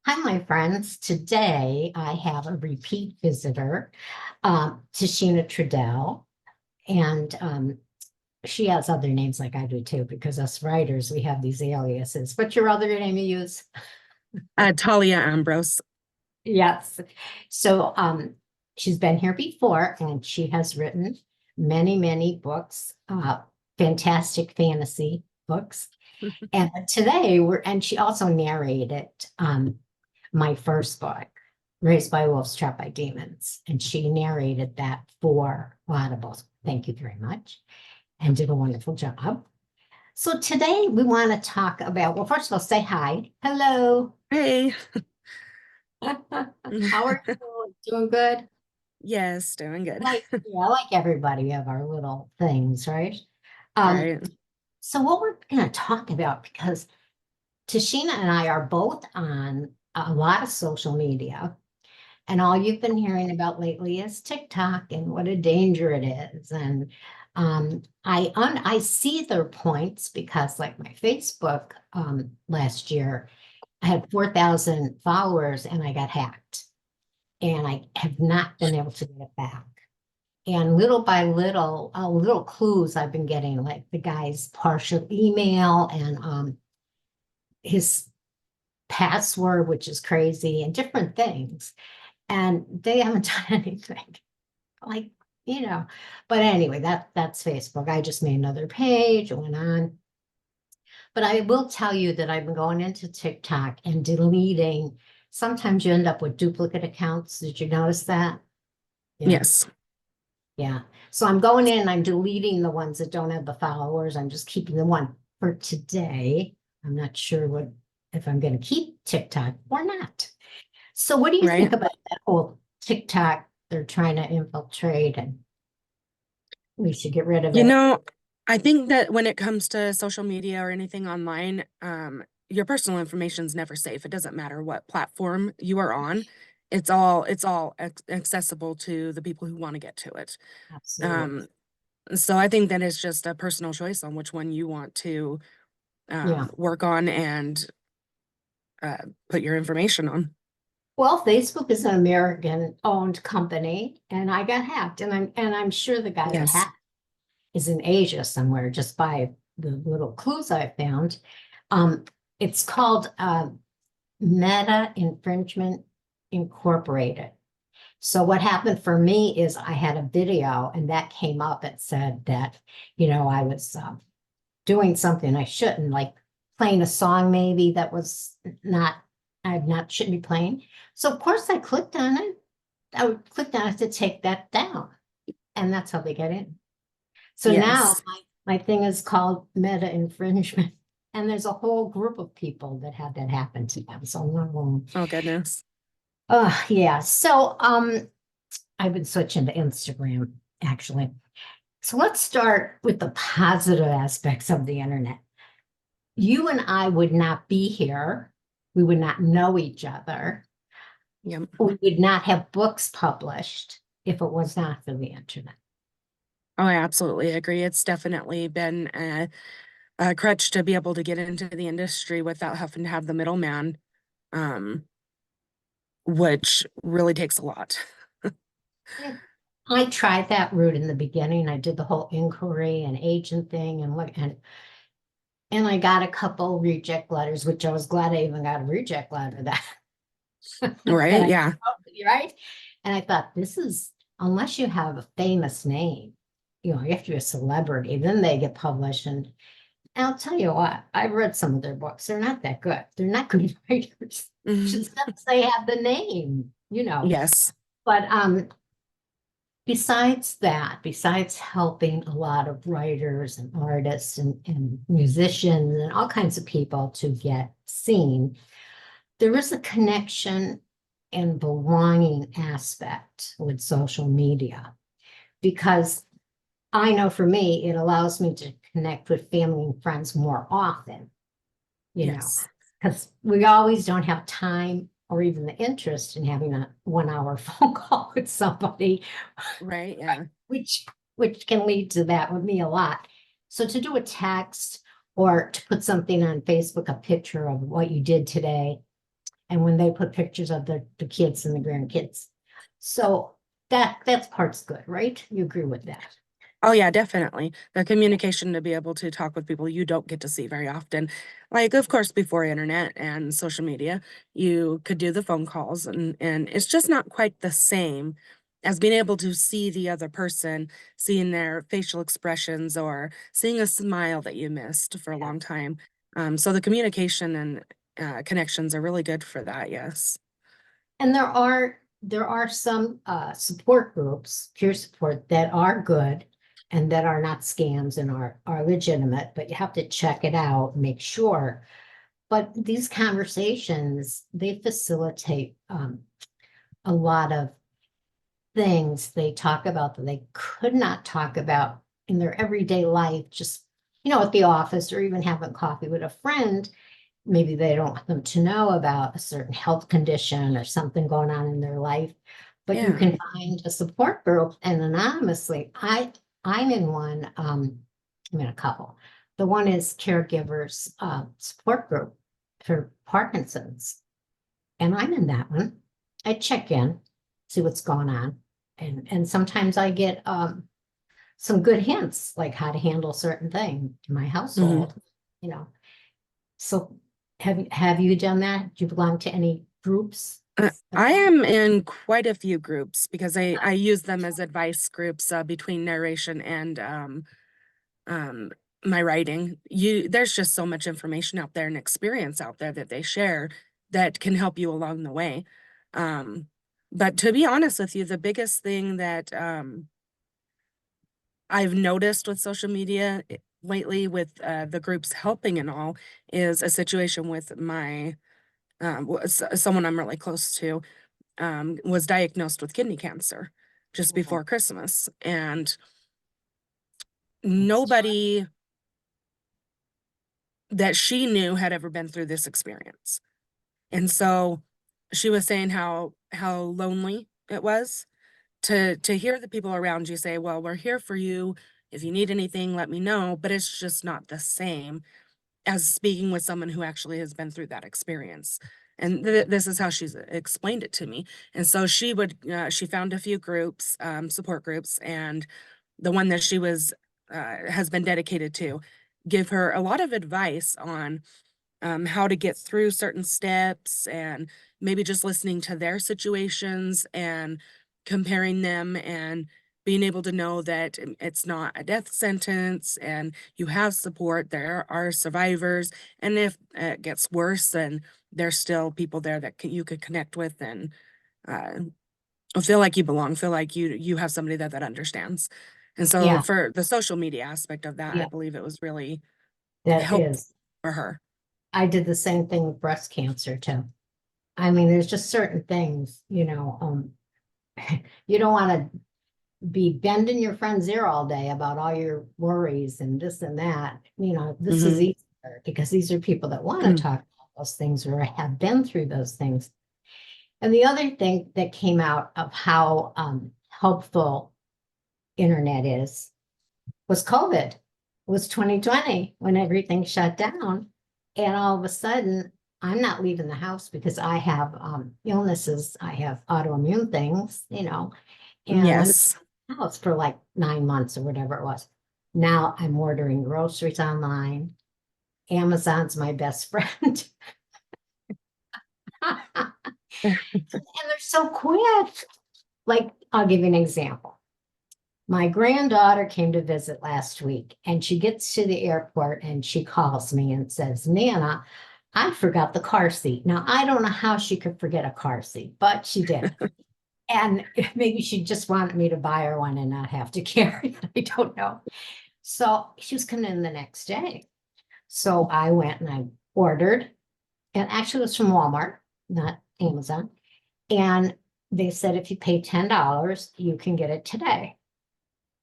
Hi, my friends. Today I have a repeat visitor, Tashina Tradell, and she has other names like I do too, because us writers, we have these aliases. What's your other name you use? Talia Ambrose. Yes. So she's been here before, and she has written many, many books, fantastic fantasy books. And today and she also narrated my first book, Raised by Wolves, Trapped by Demons. And she narrated that for Audible. Thank you very much. And did a wonderful job. So today we want to talk about, well, first of all, say hi. Hello. Hey. How are you? Doing good? Yes, doing good. Like everybody, we have our little things, right? Um, Right. so what we're going to talk about, because Tashina and I are both on a lot of social media, and all you've been hearing about lately is TikTok and what a danger it is. And I see their points because, like my Facebook last year, I had 4,000 followers and I got hacked, and I have not been able to get it back. And little by little, little clues I've been getting, like the guy's partial email and his password, which is crazy, and different things. And they haven't done anything. Like, you know, but anyway, that's Facebook. I just made another page, went on. But I will tell you that I've been going into TikTok and deleting. Sometimes you end up with duplicate accounts. Did you notice that? Yeah. Yes. Yeah. So I'm going in and I'm deleting the ones that don't have the followers. I'm just keeping the one for today. I'm not sure if I'm going to keep TikTok or not. So what do you think Right. about that whole TikTok? They're trying to infiltrate and we should get rid of You it. know, I think that when it comes to social media or anything online, your personal information is never safe. It doesn't matter what platform you are on. It's all accessible to the people who want to get to it. Absolutely. Um, so I think that it's just a personal choice on which one you want to Yeah. work on and put your information on. Well, Facebook is an American owned company and I got hacked, and I'm sure the guy that Yes. hacked is in Asia somewhere, just by the little clues I found. Um, it's called Meta Infringement Incorporated. So what happened for me is I had a video and that came up. It said that, I was doing something I shouldn't, like playing a song maybe that was not, I not shouldn't be playing. So of course I clicked on it. I clicked on it to take that down. And that's how they get in. So now Yes. my thing is called meta infringement. And there's a whole group of people that had that happen to them. So Oh, goodness. yeah. So I've been switching to Instagram actually. So let's start with the positive aspects of the internet. You and I would not be here. We would not know each other. Yep. We would not have books published if it was not for the internet. Oh, I absolutely agree. It's definitely been a crutch to be able to get into the industry without having to have the middleman, um, which really takes a lot. I tried that route in the beginning. I did the whole inquiry and agent thing and look and I got a couple reject letters, which I was glad I even got a reject letter that that Right? I Yeah. right. And I thought this is, unless you have a famous name, you have to be a celebrity, then they get published. And I'll tell you what, I've read some of their books. They're not that good. They're not good writers. Mhm. Just because they have the name. Yes. But besides that, besides helping a lot of writers and artists and musicians and all kinds of people to get seen, there is a connection and belonging aspect with social media, because I know for me, it allows me to connect with family and friends more often, you know, Yes. because we always don't have time or even the interest in having a 1 hour phone call with somebody, Right. Yeah. which which can lead to that with me a lot. So to do a text or to put something on Facebook, a picture of what you did today, and when they put pictures of the kids and the grandkids. So that's part's good, right? You agree with that? Oh yeah, definitely. The communication to be able to talk with people you don't get to see very often. Like, of course, before internet and social media, you could do the phone calls and it's just not quite the same as being able to see the other person, seeing their facial expressions or seeing a smile that you missed for a long time. So the communication and connections are really good for that, yes. And there are some support groups, peer support, that are good and that are not scams and are legitimate, but you have to check it out, make sure. But these conversations, they facilitate a lot of things they talk about that they could not talk about in their everyday life, just, at the office or even having coffee with a friend. Maybe they don't want them to know about a certain health condition or something going on in their life, but you Yeah. can find a support group and anonymously. I'm in one, I'm in a couple. The one is caregivers support group for Parkinson's, and I'm in that one. I check in, see what's going on, and sometimes I get some good hints like how to handle certain thing in my Mhm. household, you know. So have you done that? Do you belong to any groups? I am in quite a few groups because I use them as advice groups between narration and um, my writing. There's just so much information out there and experience out there that they share that can help you along the way. Um, but to be honest with you, the biggest thing that I've noticed with social media lately, with the groups helping and all, is a situation with my someone I'm really close to was diagnosed with kidney cancer just Oh, before Christmas. And that's nobody that she knew had ever been through this experience. And so she was saying how lonely it was to hear the people around you say, well, we're here for you. If you need anything, let me know. But it's just not the same as speaking with someone who actually has been through that experience. And this is how she's explained it to me. And so she found a few groups, support groups, and the one that she has been dedicated to give her a lot of advice on how to get through certain steps and maybe just listening to their situations and comparing them and being able to know that it's not a death sentence and you have support. There are survivors. And if it gets worse, then there's still people there that you could connect with and uh, feel like you belong, feel like you have somebody that understands. And so yeah, for the social media aspect of that, I yeah, believe it was really that helpful is. for her. I did the same thing with breast cancer too. I mean, there's just certain things, you don't want to be bending your friend's ear all day about all your worries and this and that. This is Hmm. easier because these are people that want to talk about those things or have been through those things. And the other thing that came out of how helpful internet is was COVID. It was 2020 when everything shut down. And all of a sudden, I'm not leaving the house because I have illnesses. I have autoimmune things, and I'm in Yes. the house for like 9 months or whatever it was. Now I'm ordering groceries online. Amazon's my best friend. And they're so quick. Like, I'll give you an example. My granddaughter came to visit last week and she gets to the airport and she calls me and says, Nana, I forgot the car seat. Now, I don't know how she could forget a car seat, but she did. And maybe she just wanted me to buy her one and not have to carry it. I don't know. So she was coming in the next day. So I went and I ordered, and actually it was from Walmart, not Amazon. And they said if you pay $10, you can get it today.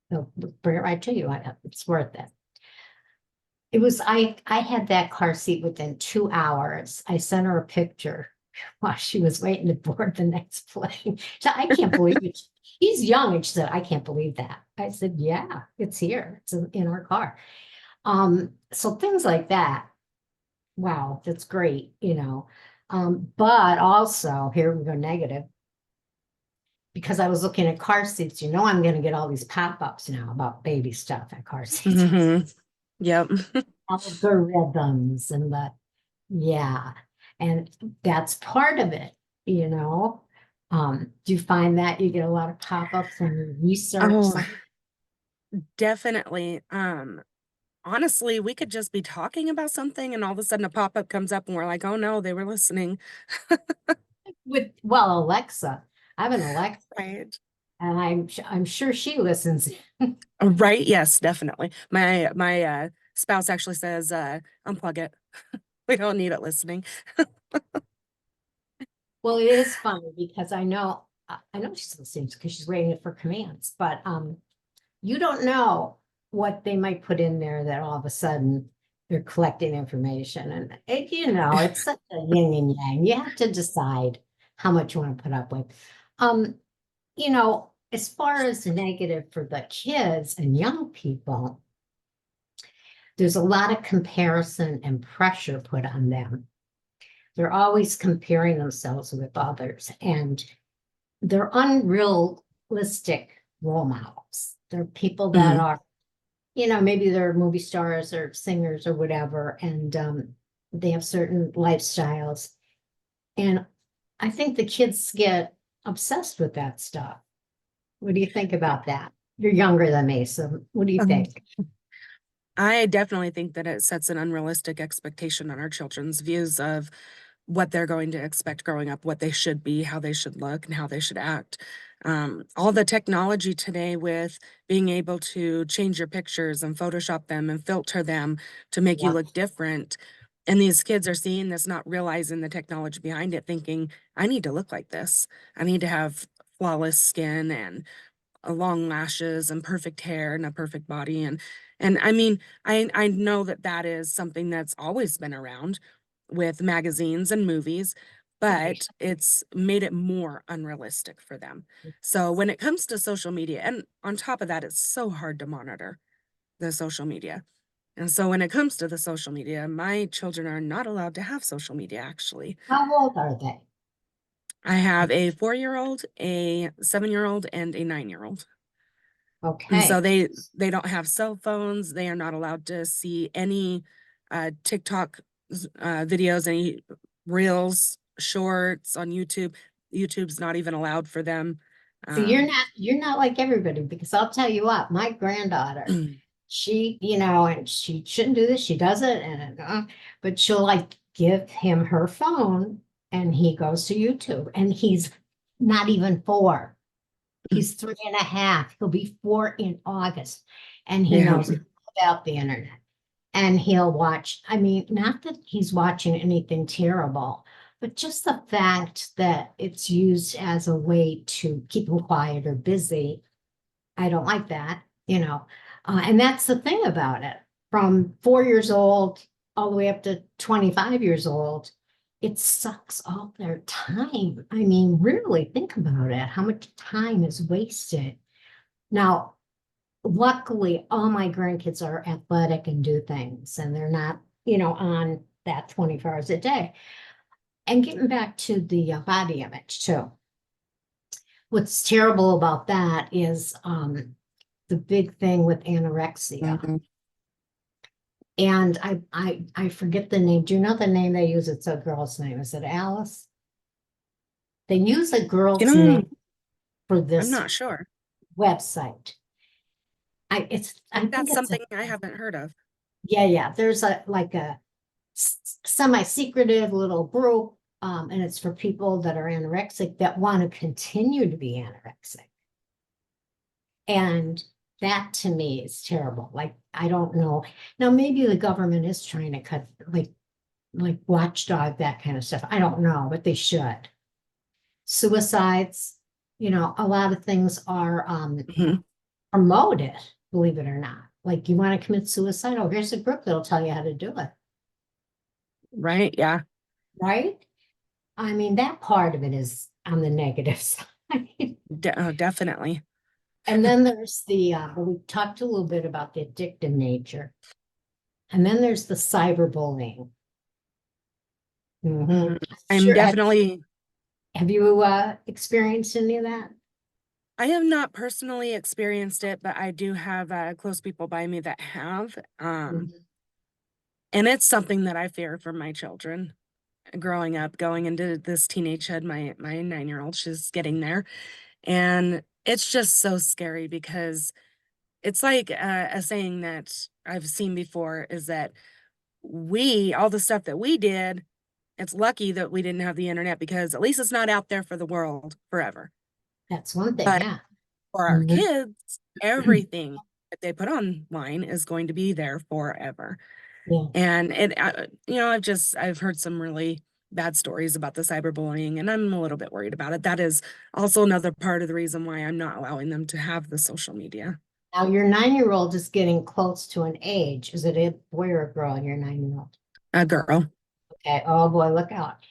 They'll bring it right to you. It's worth it. I had that car seat within 2 hours. I sent her a picture while she was waiting to board the next plane. So I can't believe it. She's young. And she said, I can't believe that. I said, yeah, it's here. It's in our car. So things like that. Wow, that's great. But also, here we go negative, because I was looking at car seats, I'm going to get all these pop-ups now about baby stuff at car seats. Yep. Algorithms and yeah, and that's part of it, you know. Do you find that you get a lot of pop-ups when you research Oh, something? definitely. Honestly, we could just be talking about something and all of a sudden a pop-up comes up and we're like, oh no, they were listening. Well, Alexa, I have an Alexa, Right. and I'm sure she listens. Right. Yes, definitely. My spouse actually says, unplug it. We don't need it listening. Well, it is funny because I know she's listening because she's waiting for commands, but you don't know what they might put in there that all of a sudden they're collecting information. And it's such a yin and yang. You have to decide how much you want to put up with. Um, as far as the negative for the kids and young people, there's a lot of comparison and pressure put on them. They're always comparing themselves with others, and they're unrealistic role models. They're people that Mhm. are, maybe they're movie stars or singers or whatever, and they have certain lifestyles. And I think the kids get obsessed with that stuff. What do you think about that? You're younger than me, so what do you Um, think? I definitely think that it sets an unrealistic expectation on our children's views of what they're going to expect growing up, what they should be, how they should look, and how they should act. All the technology today with being able to change your pictures and Photoshop them and filter them to make you Yep. look different. And these kids are seeing this, not realizing the technology behind it, thinking, I need to look like this. I need to have flawless skin and long lashes and perfect hair and a perfect body. And I mean, I know that that is something that's always been around with magazines and movies, Right. but it's made it more unrealistic for them. So when it comes to social media, and on top of that, it's so hard to monitor the social media. And so when it comes to the social media, my children are not allowed to have social media, actually. How old are they? I have a 4-year-old, a 7-year-old, and a 9-year-old. And so Okay. they don't have cell phones. They are not allowed to see any TikTok videos, any reels, shorts on YouTube. YouTube's not even allowed for them. So you're Um, not you're not like everybody, because I'll tell you what, my granddaughter, she, and she shouldn't do this, she does it, and but she'll like give him her phone and he goes to YouTube, and he's not even 4. He's 3.5. He'll be 4 in August, and he yeah. knows all about the internet. And he'll watch, I mean, not that he's watching anything terrible, but just the fact that it's used as a way to keep him quiet or busy. I don't like that, and that's the thing about it. From 4 years old all the way up to 25 years old, it sucks all their time. I mean, really think about it, how much time is wasted. Now, luckily, all my grandkids are athletic and do things, and they're not, on that 24 hours a day. And getting back to the body image too. What's terrible about that is the big thing with anorexia. Mhm. And I forget the name. Do you know the name they use? It's a girl's name. Is it Alice? They use a You girl's know, name for I'm this not sure. website. I think That's it's a something I haven't heard of. yeah, yeah. There's a like a semi-secretive little group, and it's for people that are anorexic that want to continue to be anorexic. And that to me is terrible. Like, I don't know. Now, maybe the government is trying to cut, like watchdog, that kind of stuff. I don't know, but they should. Suicides, a lot of things are Mhm. promoted, believe it or not. Like, you want to commit suicide? Oh, here's a group that'll tell you how to do it, Right? Yeah. right? I mean, that part of it is on the negative side. Definitely. And then there's well, we talked a little bit about the addictive nature. And then there's the cyberbullying. Mhm. Mhm. I'm Sure. definitely, Have you experienced any of that? I have not personally experienced it, but I do have close people by me that have. Mhm. And it's something that I fear for my children growing up, going into this teenagehood. My 9-year-old, she's getting there, and it's just so scary because it's like a saying that I've seen before is that all the stuff that we did, it's lucky that we didn't have the internet because at least it's not out there for the world forever. That's one thing, But yeah. for our Mhm. kids, everything that they put online is going to be there forever. Yeah. And I've heard some really bad stories about the cyberbullying, and I'm a little bit worried about it. That is also another part of the reason why I'm not allowing them to have the social media. Now, your 9-year-old is getting close to an age. Is it a boy or a girl, your 9-year-old? A girl. Okay. Oh boy, look out.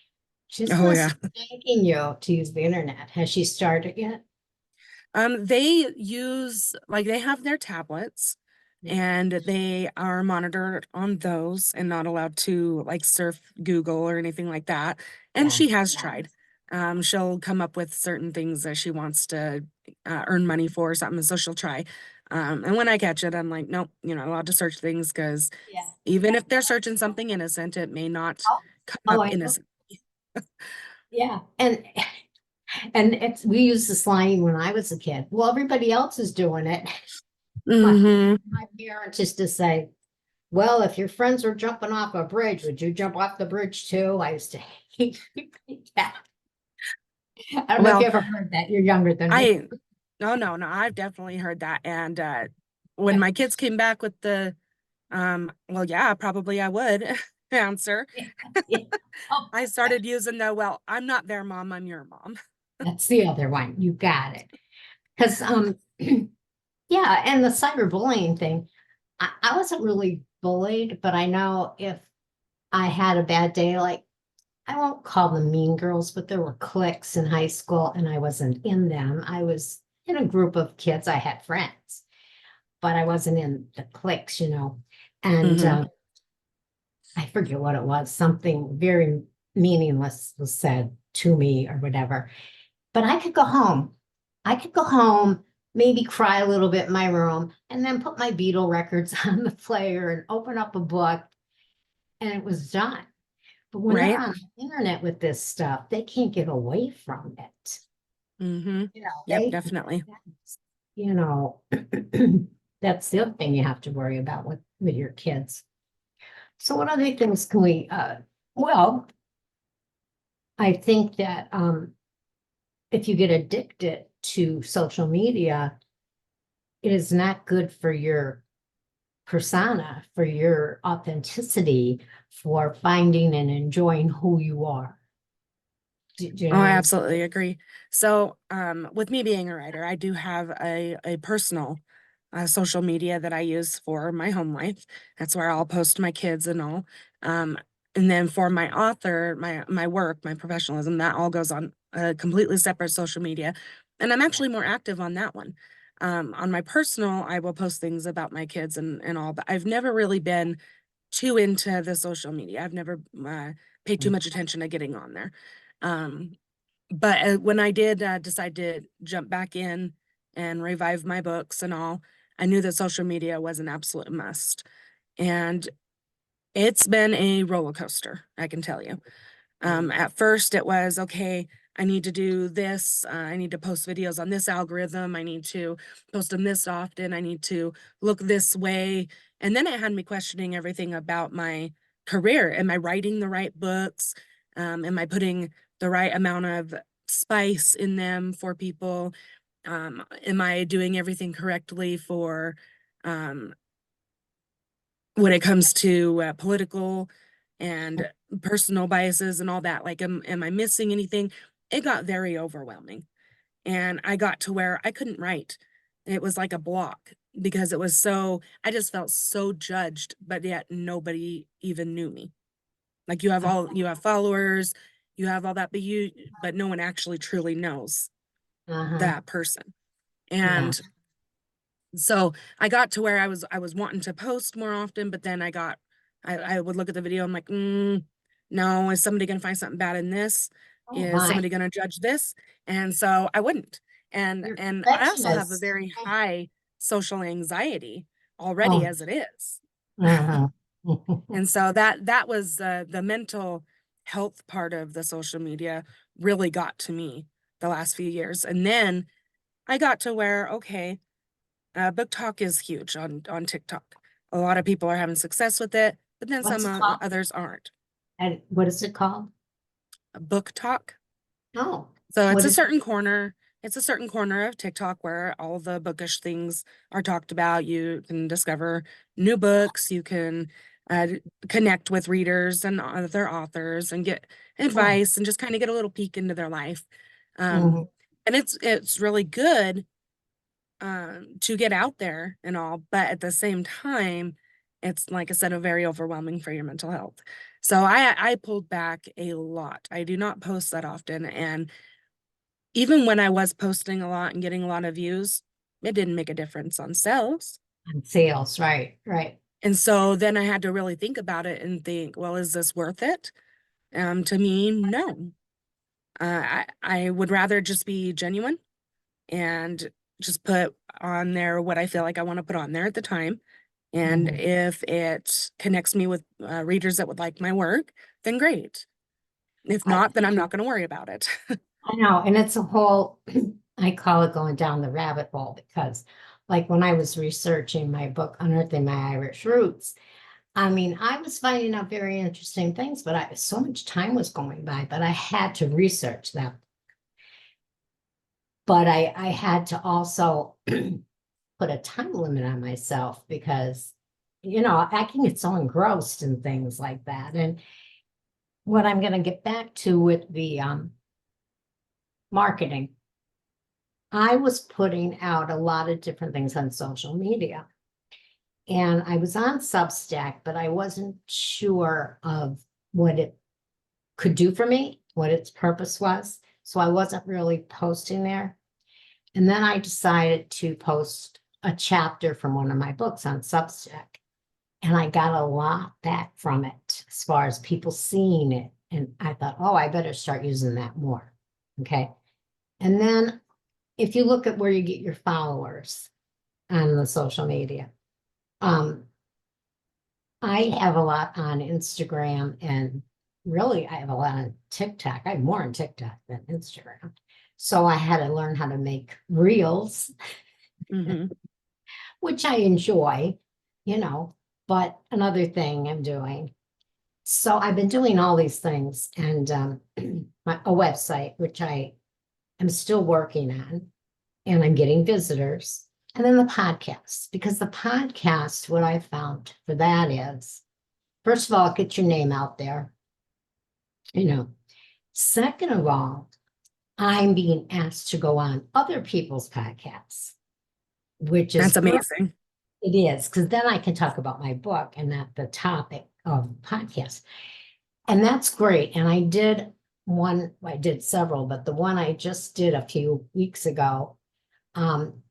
She's Oh gonna yeah. start thanking you to use the internet. Has she started yet? They have their tablets Yeah. and they are monitored on those and not allowed to like surf Google or anything like that. And Yeah. she has tried. She'll come up with certain things that she wants to earn money for or something, so she'll try. And when I catch it, I'm like, nope, you're not allowed to search things because Yeah. even if they're searching something innocent, it may not Oh, come oh, up I know. innocent. Yeah. And it's we used the slang when I was a kid. Well, everybody else is doing it. My, Hmm. my parents used to say, well, if your friends were jumping off a bridge, would you jump off the bridge too? I used to hate that. I don't know if you Well, ever heard that. You're younger than me. I no, no, no, I've definitely heard that. And when Yeah. my kids came back with the well, yeah, probably I would answer. Yeah. Yeah. Oh, I started using the, well, I'm not their mom, I'm your mom. that's the other one. You got it. Because yeah, and the cyberbullying thing, I wasn't really bullied, but I know if I had a bad day, like I won't call them mean girls, but there were cliques in high school and I wasn't in them. I was in a group of kids. I had friends, but I wasn't in the cliques. And Hmm. I forget what it was. Something very meaningless was said to me or whatever. But I could go home. I could go home, maybe cry a little bit in my room, and then put my Beatle records on the player and open up a book, and it was done. But when they're Right? on the internet with this stuff, they can't get away from it. Hmm. You know, Yep, definitely. you know, that's the other thing you have to worry about with your kids. So what other things can we, well, I think that if you get addicted to social media, it is not good for your persona, for your authenticity, for finding and enjoying who you are. Do you Oh, know I what I'm absolutely agree. So, with me being a writer, I do have a personal social media that I use for my home life. That's where I'll post my kids and all. Um, and then for my author, my work, my professionalism, that all goes on a completely separate social media. And I'm saying? actually more active on that one. On my personal, I will post things about my kids and all, but I've never really been too into the social media. I've never paid too Yeah. much attention to getting on there. Um, but when I did decide to jump back in and revive my books and all, I knew that social media was an absolute must. And it's been a roller coaster, I can tell you. At first, it was okay. I need to do this. I need to post videos on this algorithm. I need to post them this often. I need to look this way. And then it had me questioning everything about my career. Am I writing the right books? Am I putting the right amount of spice in them for people? Am I doing everything correctly for um, when it comes to political and personal biases and all that? Like, am I missing anything? It got very overwhelming. And I got to where I couldn't write. It was like a block because I just felt so judged, but yet nobody even knew me. Like you have followers, you have all that, but no one actually truly knows Uh-huh. that person. Yeah. And so I got to where I was wanting to post more often, but then I would look at the video. I'm like, no, is somebody going to find something bad in this? Oh Is my, somebody going to judge this? And so I wouldn't. you're And I also have a perfectionist. very high social anxiety already Oh. as it is. Mhm. And so that was the mental health part of the social media really got to me the last few years. And then I got to where, okay, book talk is huge on TikTok. A lot of people are having success with it, but then What's some it called? others aren't. And what is it called? Book talk. Oh, So what it's a is, certain corner. It's a certain corner of TikTok where all the bookish things are talked about. You can discover new books. You can uh, connect with readers and other authors and get oh, advice and just kind of get a little peek into their life. Um, mhm. and it's really good to get out there and all, but at the same time, it's like I said, a very overwhelming for your mental health. So I pulled back a lot. I do not post that often, and even when I was posting a lot and getting a lot of views, it didn't make a difference on sales. On sales, right, right. And so then I had to really think about it and think, well, is this worth it? To me, no. I would rather just be genuine and just put on there what I feel like I want to put on there at the time. And Mhm. if it connects me with readers that would like my work, then great. If I, not, then I'm not going to worry about it. I know, and it's a whole, I call it going down the rabbit hole because like when I was researching my book, Unearthing My Irish Roots, I mean, I was finding out very interesting things, but so much time was going by, but I had to research them. But I had to also put a time limit on myself because, I can get so engrossed in things like that. And what I'm going to get back to with the marketing, I was putting out a lot of different things on social media. And I was on Substack, but I wasn't sure of what it could do for me, what its purpose was. So I wasn't really posting there. And then I decided to post a chapter from one of my books on Substack. And I got a lot back from it as far as people seeing it. And I thought, oh, I better start using that more. Okay. And then if you look at where you get your followers on the social media, um, I have a lot on Instagram and really I have a lot on TikTok. I have more on TikTok than Instagram. So I had to learn how to make reels, Hmm. which I enjoy, you know, but another thing I'm doing. So I've been doing all these things and a website, which I am still working on, and I'm getting visitors. And then the podcast, because the podcast, what I found for that is, first of all, get your name out there, you know. Second of all, I'm being asked to go on other people's podcasts, which is That's great. amazing. It is, because then I can talk about my book and not the topic of the podcast. And that's great. And I did several, but the one I just did a few weeks ago, um,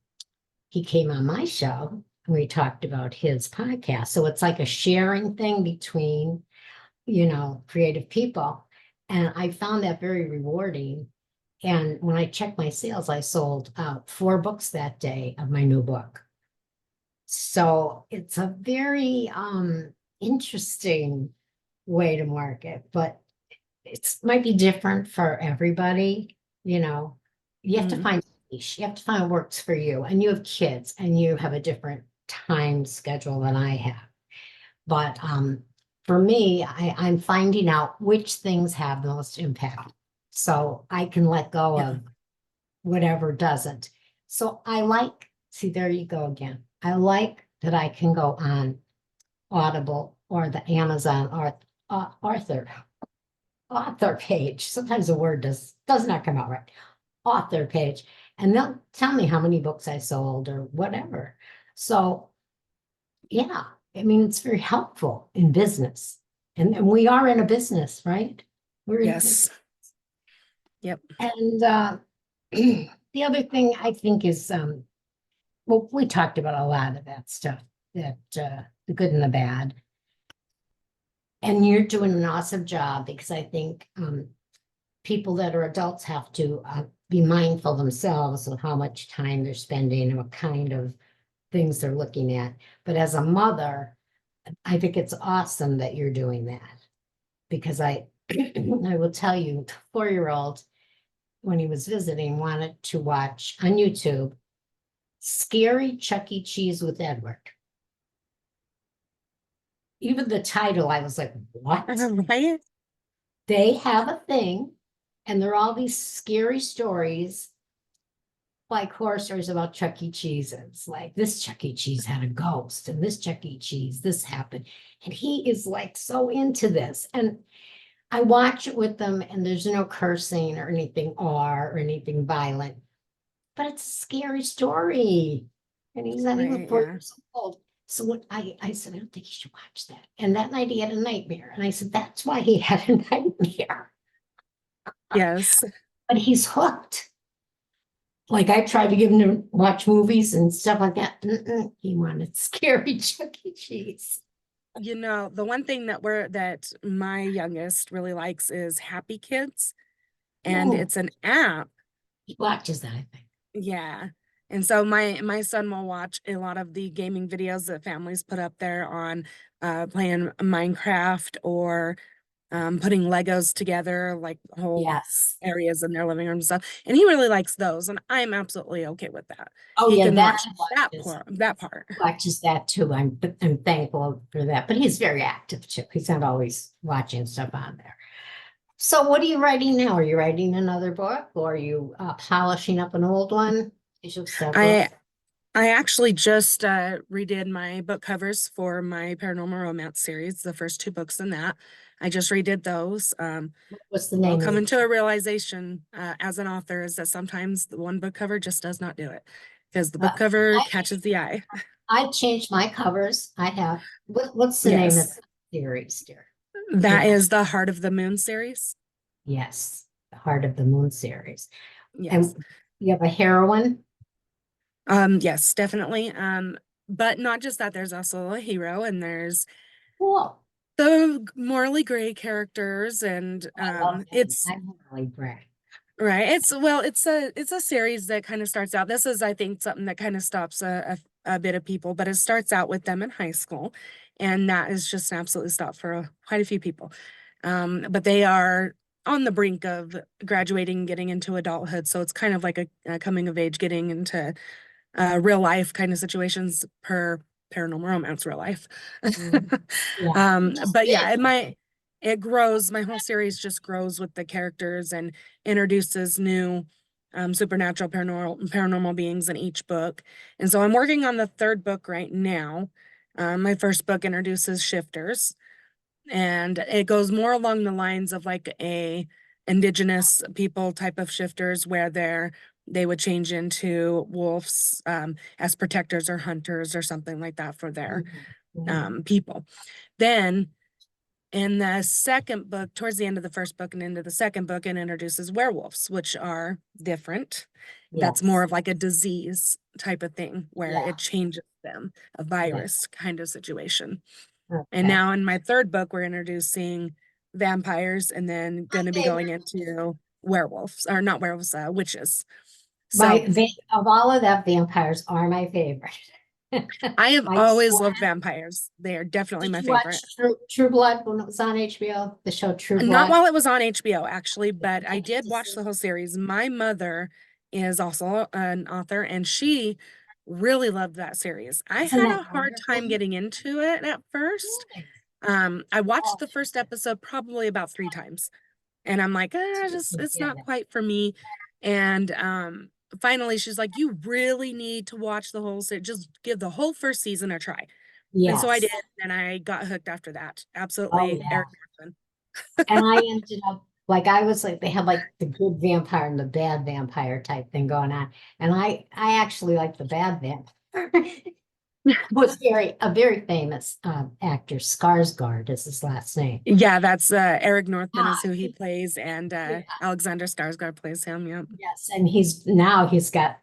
he came on my show and we talked about his podcast. So it's like a sharing thing between, creative people. And I found that very rewarding. And when I checked my sales, I sold 4 books that day of my new book. So it's a very interesting way to market, but it's might be different for everybody, you know. You have to Hmm. find niche, you have to find what works for you, and you have kids and you have a different time schedule than I have. But for me, I'm finding out which things have the most impact. So I can let go Yeah. of whatever doesn't. So I like, see, there you go again. I like that I can go on Audible or the Amazon or author page. Sometimes the word does not come out right. Author page. And they'll tell me how many books I sold or whatever. So yeah, I mean, it's very helpful in business. And we are in a business, right? We're in a business. Yes. Yep. And the other thing I think is well, we talked about a lot of that stuff, that the good and the bad. And you're doing an awesome job because I think people that are adults have to be mindful themselves of how much time they're spending and what kind of things they're looking at. But as a mother, I think it's awesome that you're doing that because I I will tell you, 4-year-old, when he was visiting, wanted to watch on YouTube Scary Chuck E. Cheese with Edward. Even the title, I was like, what? Right? They have a thing, and they're all these scary stories, like horror stories about Chuck E. Cheese's. Like this Chuck E. Cheese had a ghost, and this Chuck E. Cheese, this happened. And he is like so into this. And I watch it with them, and there's no cursing or anything or anything violent, but it's a scary story. And he's not even Right, four yeah. years old. So when I said, I don't think you should watch that. And that night he had a nightmare. And I said, that's why he had a nightmare. Yes. But he's hooked. Like I tried to give him to watch movies and stuff like that. He wanted scary Chuck E. Cheese. You know, the one thing that my youngest really likes is Happy Kids, and Ooh, it's an app. he watches that, I think. Yeah. And so my son will watch a lot of the gaming videos that families put up there on playing Minecraft or putting Legos together, like whole Yes. areas in their living room and stuff. And he really likes those, and I'm absolutely okay with that. Oh He yeah, can that watch he that watches. part, that part. Watches that too. I'm thankful for that. But he's very active too. He's not always watching stuff on there. So what are you writing now? Are you writing another book or are you polishing up an old one? You have several. I I actually just redid my book covers for my paranormal romance series, the first two books in that. I just redid those. What's the I'll name of come it? into a realization as an author is that sometimes the one book cover just does not do it because the book Uh, cover I catches the eye. I changed my covers. I have. What's the name of Yes, the series, dear? that Remind. is the Heart of the Moon series. Yes, the Heart of the Moon series. Yes. And you have a heroine. Yes, definitely. But not just that, there's also a hero and there's Cool. the morally gray characters and I love them. it's I'm really brag. right. It's a series that kind of starts out. This is, I think, something that kind of stops a bit of people, but it starts out with them in high school, and that is just an absolute stop for quite a few people. But they are on the brink of graduating, getting into adulthood, so it's kind of like a coming of age, getting into real life kind of situations per paranormal romance real life. Mm, yeah, just But yeah, big. it grows. My whole series just grows with the characters and introduces new supernatural paranormal beings in each book. And so I'm working on the third book right now. My first book introduces shifters, and it goes more along the lines of like a indigenous people type of shifters where they would change into wolves as protectors or hunters or something like that for their Mhm, mhm. people. Then in the second book, towards the end of the first book and into the second book, it introduces werewolves, which are different. That's more Yes. of like a disease type of thing where Yeah. it changes them, a Yeah. virus kind of situation. And Okay. now in my third book, we're introducing vampires and then My going to be going favorite. into werewolves, or not werewolves, witches. My So of all of that, vampires are my favorite. I have I always swear. loved vampires. They are definitely Did my you favorite. watch True Blood when it was on HBO? The show True Not Blood. while it was on HBO, actually, but I I get did to watch see. the whole series. My mother is also an author, and she really loved that series. I Isn't had that a hard time wonderful? getting into it at first. Really? I Oh, watched the first episode probably about 3 times. And I'm like, just you it's get not it. quite for me. And finally she's like, you really need to watch the whole series. Just give the whole first season a try. And so I did, Yes. and I got hooked after that. Oh Absolutely yeah. Eric Northman. And I ended up like I was like they had like the good vampire and the bad vampire type thing going on. And I actually like the bad vampire. Was a very famous actor. Skarsgård is his last name. Yeah, that's Eric Northman Ah, is who he plays, and yeah, Alexander Skarsgård plays him. Yep. yes, and he's got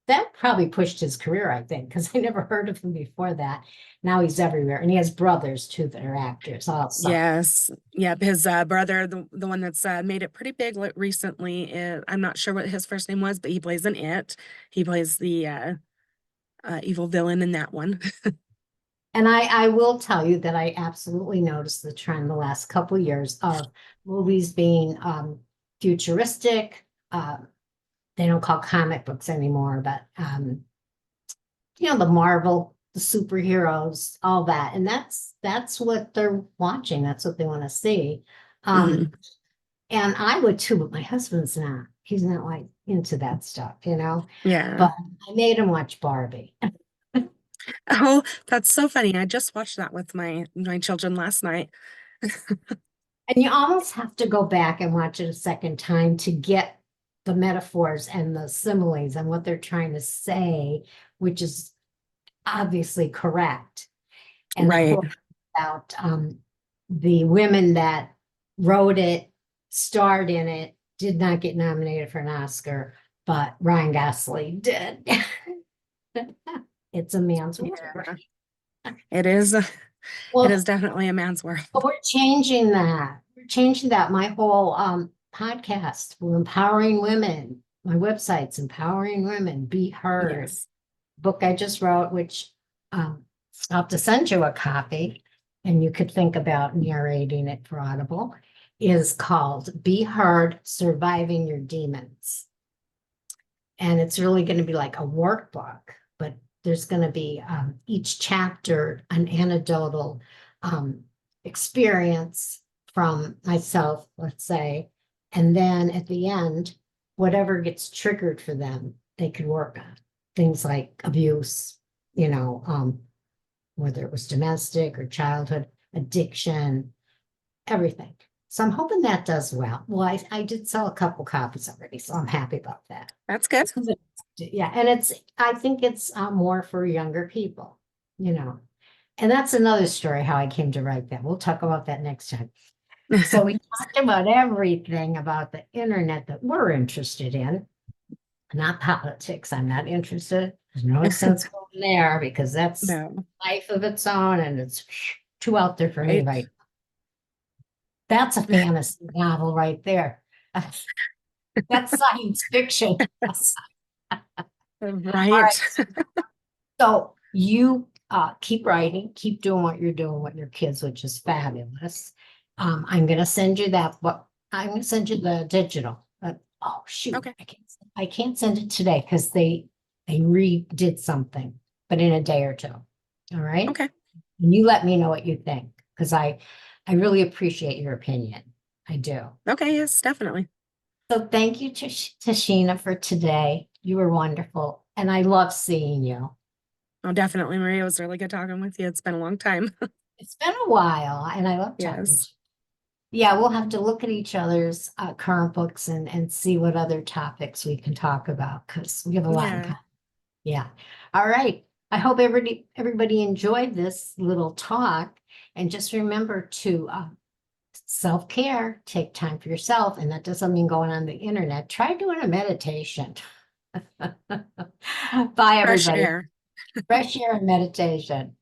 that probably pushed his career, I think, because I never heard of him before that. Now he's everywhere, and he has brothers too that are actors also. Yes. Yep. His brother, the one that's made it pretty big recently, I'm not sure what his first name was, but he plays in it. He plays the evil villain in that one. And I will tell you that I absolutely noticed the trend the last couple years of movies being futuristic. They don't call comic books anymore, but the Marvel, the superheroes, all that. And that's what they're watching. That's what they want to see. Mhm. And I would too, but my husband's not. He's not like into that stuff, Yeah. But I made him watch Barbie. Oh, that's so funny. I just watched that with my children last night. And you almost have to go back and watch it a second time to get the metaphors and the similes and what they're trying to say, which is obviously correct. And of Right. course, about the women that wrote it, starred in it, did not get nominated for an Oscar, but Ryan Gosling did. It's a man's world. Yeah. It is. It is Well, definitely a man's world. but we're changing that. We're changing that. My whole podcast, we're empowering women. My website's empowering women, be heard. Yes. Book I just wrote, which I'll have to send you a copy, and you could think about narrating it for Audible, is called Be Heard, Surviving Your Demons. And it's really going to be like a workbook, but there's going to be each chapter an anecdotal experience from myself, let's say. And then at the end, whatever gets triggered for them, they could work on. Things like abuse, whether it was domestic or childhood, addiction, everything. So I'm hoping that does well. Well, I did sell a couple copies already, so I'm happy about that. That's good. Yeah, and I think it's more for younger people, And that's another story how I came to write that. We'll talk about that next time. So we talked about everything about the internet that we're interested in, not politics. I'm not interested. There's no sense going there because that's No. life of its own and it's too out there for me Right. right. That's a fantasy novel right there. That's science fiction. All right. Right. So you keep writing, keep doing what you're doing with your kids, which is fabulous. I'm going to send you that, but I'm going to send you the digital. But oh shoot, Okay. I can't send it today because they redid something, but in a day or two. All right. Okay. And you let me know what you think because I really appreciate your opinion. I do. Okay. Yes, definitely. So thank you, Tashina, for today. You were wonderful, and I love seeing you. Oh, definitely, Maria. It was really good talking with you. It's been a long time. It's been a while, and I love talking to you. Yes. Yeah, we'll have to look at each other's current books and see what other topics we can talk about because we have a lot in Yeah. common. Yeah. All right. I hope everybody enjoyed this little talk, and just remember to self-care, take time for yourself, and that doesn't mean going on the internet. Try doing a meditation. Bye, Fresh everybody. air. Fresh air and meditation.